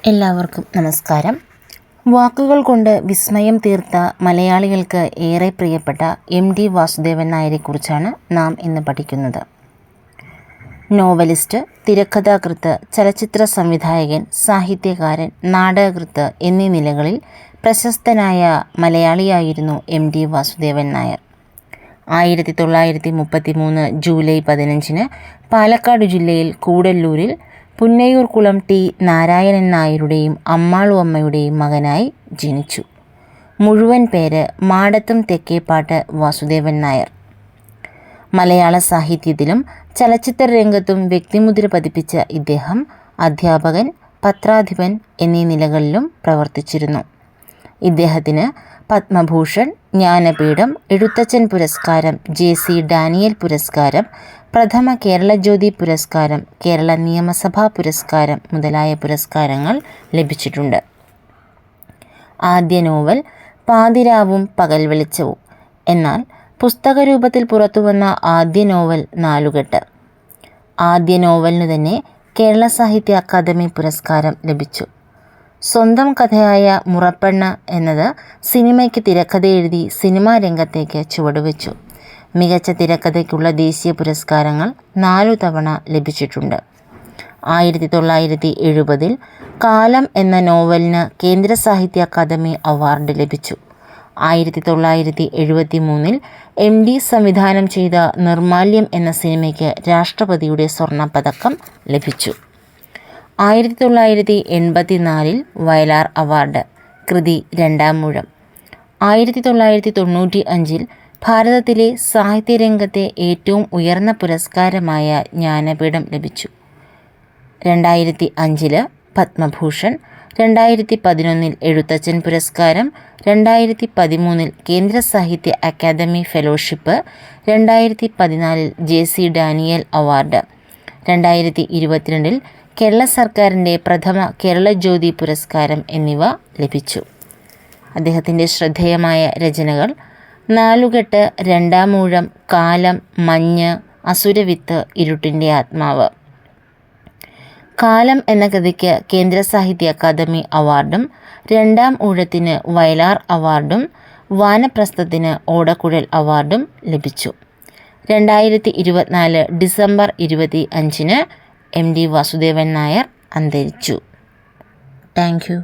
എല്ലാവർക്കും നമസ്കാരം. വാക്കുകൾ കൊണ്ട് വിസ്മയം തീർത്ത മലയാളികൾക്ക് ഏറെ പ്രിയപ്പെട്ട MT വാസുദേവൻ നായരെക്കുറിച്ചാണ് നാം ഇന്ന് പഠിക്കുന്നത്. നോവലിസ്റ്റ്, തിരക്കഥാകൃത്ത്, ചലച്ചിത്ര സംവിധായകൻ, സാഹിത്യകാരൻ, നാടകകൃത്ത് എന്നീ നിലകളിൽ പ്രശസ്തനായ മലയാളിയായിരുന്നു MT വാസുദേവൻ നായർ. 1933 ജൂലൈ 15 പാലക്കാട് ജില്ലയിൽ കൂടല്ലൂരിൽ പുന്നയൂർകുളം T. നാരായണൻ നായരുടെയും അമ്മാളു അമ്മയുടെയും മകനായി ജനിച്ചു. മുഴുവൻ പേര് മാടത്തും തെക്കേപ്പാട്ട് വാസുദേവൻ നായർ. മലയാള സാഹിത്യത്തിലും ചലച്ചിത്ര രംഗത്തും വ്യക്തിമുദ്ര പതിപ്പിച്ച ഇദ്ദേഹം അധ്യാപകൻ, പത്രാധിപൻ എന്നീ നിലകളിലും പ്രവർത്തിച്ചിരുന്നു. ഇദ്ദേഹത്തിന് പത്മഭൂഷൺ, ജ്ഞാനപീഠം, എഴുത്തച്ഛൻ പുരസ്കാരം, JC ഡാനിയൽ പുരസ്കാരം, പ്രഥമ കേരളജ്യോതി പുരസ്കാരം, കേരള നിയമസഭാ പുരസ്കാരം മുതലായ പുരസ്കാരങ്ങൾ ലഭിച്ചിട്ടുണ്ട്. ആദ്യ നോവൽ പാതിരാവും പകൽ വെളിച്ചവും. എന്നാൽ പുസ്തകരൂപത്തിൽ പുറത്തുവന്ന ആദ്യ നോവൽ നാലുകെട്ട്. ആദ്യ നോവലിനു തന്നെ കേരള സാഹിത്യ അക്കാദമി പുരസ്കാരം ലഭിച്ചു. സ്വന്തം കഥയായ മുറപ്പെണ്ണ് എന്നത് സിനിമയ്ക്ക് തിരക്കഥ എഴുതി സിനിമാ രംഗത്തേക്ക് ചുവടുവെച്ചു. മികച്ച തിരക്കഥയ്ക്കുള്ള ദേശീയ പുരസ്കാരങ്ങൾ 4 തവണ ലഭിച്ചിട്ടുണ്ട്. 1970 കാലം എന്ന നോവലിന് കേന്ദ്ര സാഹിത്യ അക്കാദമി അവാർഡ് ലഭിച്ചു. 1973 MT സംവിധാനം ചെയ്ത നിർമാല്യം എന്ന സിനിമയ്ക്ക് രാഷ്ട്രപതിയുടെ സ്വർണ്ണപ്പതക്കം ലഭിച്ചു. 1984 വയലാർ അവാർഡ്, കൃതി രണ്ടാമൂഴം. 1995 ഭാരതത്തിലെ സാഹിത്യരംഗത്തെ ഏറ്റവും ഉയർന്ന പുരസ്കാരമായ ജ്ഞാനപീഠം ലഭിച്ചു. 2005 പത്മഭൂഷൺ, 2011 എഴുത്തച്ഛൻ പുരസ്കാരം, 2013 കേന്ദ്ര Sahitya Akademi fellowship, 2014 JC Daniel award, 2022 Kerala സർക്കാരിൻ്റെ പ്രഥമ കേരളജ്യോതി പുരസ്കാരം എന്നിവ ലഭിച്ചു. അദ്ദേഹത്തിൻ്റെ ശ്രദ്ധേയമായ രചനകൾ നാലുകെട്ട്, രണ്ടാമൂഴം, കാലം, മഞ്ഞ്, അസുരവിത്ത്, ഇരുട്ടിൻ്റെ ആത്മാവ്. കാലം എന്ന കൃതിക്ക് കേന്ദ്ര സാഹിത്യ അക്കാദമി അവാർഡും, രണ്ടാം ഊഴത്തിന് വയലാർ അവാർഡും, വാനപ്രസ്ഥത്തിന് ഓടക്കുഴൽ അവാർഡും ലഭിച്ചു. 2024 ഡിസംബർ 25 MT വാസുദേവൻ നായർ അന്തരിച്ചു. Thank you.